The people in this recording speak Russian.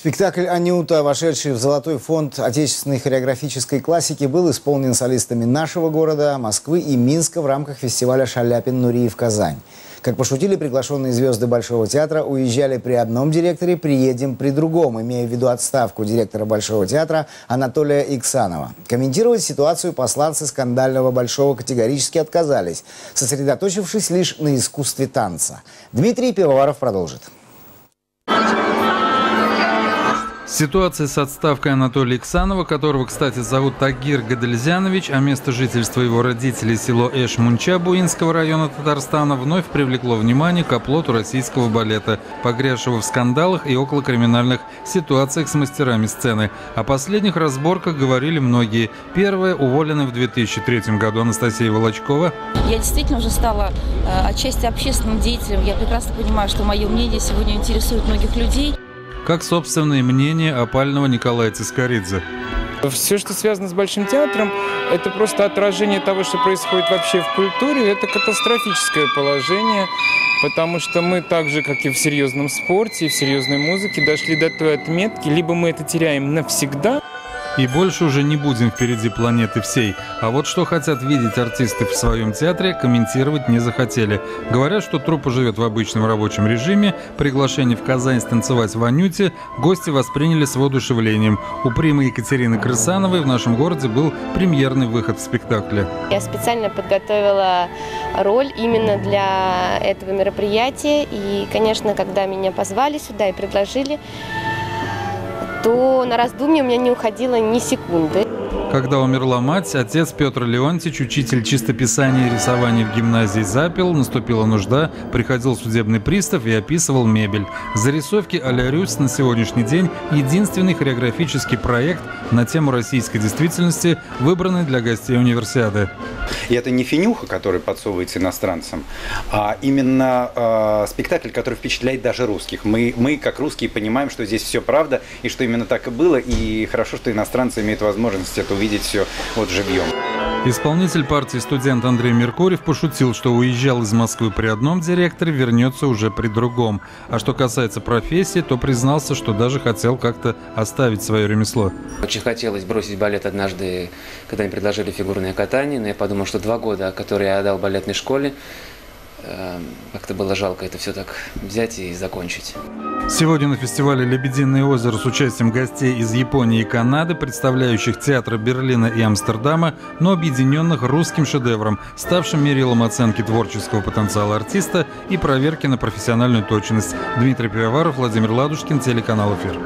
Спектакль «Анюта», вошедший в золотой фонд отечественной хореографической классики, был исполнен солистами нашего города, Москвы и Минска в рамках фестиваля «Шаляпин-Нуриев. Казань». Как пошутили приглашенные звезды Большого театра, уезжали при одном директоре, приедем при другом, имея в виду отставку директора Большого театра Анатолия Иксанова. Комментировать ситуацию посланцы скандального Большого категорически отказались, сосредоточившись лишь на искусстве танца. Дмитрий Пивоваров продолжит. Ситуация с отставкой Анатолия Иксанова, которого, кстати, зовут Тагир Гадельзянович, а место жительства его родителей село Эш-Мунча Буинского района Татарстана, вновь привлекло внимание к оплоту российского балета, погрязшего в скандалах и околокриминальных ситуациях с мастерами сцены. О последних разборках говорили многие. Первая, уволенная в 2003 году Анастасия Волочкова. Я действительно уже стала отчасти общественным деятелем. Я прекрасно понимаю, что мое мнение сегодня интересует многих людей. Как собственное мнение опального Николая Цискоридзе. Все, что связано с Большим театром, это просто отражение того, что происходит вообще в культуре. Это катастрофическое положение, потому что мы так же, как и в серьезном спорте, и в серьезной музыке, дошли до той отметки, либо мы это теряем навсегда. И больше уже не будем впереди планеты всей. А вот что хотят видеть артисты в своем театре, комментировать не захотели. Говорят, что труппа живет в обычном рабочем режиме. Приглашение в Казань станцевать в «Анюте» гости восприняли с воодушевлением. У примы Екатерины Крысановой в нашем городе был премьерный выход в спектакле. Я специально подготовила роль именно для этого мероприятия. И, конечно, когда меня позвали сюда и предложили, то на раздумье у меня не уходило ни секунды. Когда умерла мать, отец Петр Леонтьевич, учитель чистописания и рисования в гимназии, запил, наступила нужда, приходил судебный пристав и описывал мебель. Зарисовки а-ля Рюс на сегодняшний день единственный хореографический проект на тему российской действительности, выбранный для гостей универсиады. И это не финюха, который подсовывается иностранцам, а именно спектакль, который впечатляет даже русских. Мы, как русские, понимаем, что здесь все правда, и что именно так и было, и хорошо, что иностранцы имеют возможность это увидеть все вот живьем. Исполнитель партии «Студент» Андрей Меркурьев пошутил, что уезжал из Москвы при одном директоре, вернется уже при другом. А что касается профессии, то признался, что даже хотел как-то оставить свое ремесло. Очень хотелось бросить балет однажды, когда мне предложили фигурное катание, но я подумал, что 2 года, которые я отдал балетной школе, как-то было жалко это все так взять и закончить. Сегодня на фестивале «Лебединое озеро» с участием гостей из Японии и Канады, представляющих театры Берлина и Амстердама, но объединенных русским шедевром, ставшим мерилом оценки творческого потенциала артиста и проверки на профессиональную точность. Дмитрий Пивоваров, Владимир Ладушкин, телеканал «Эфир».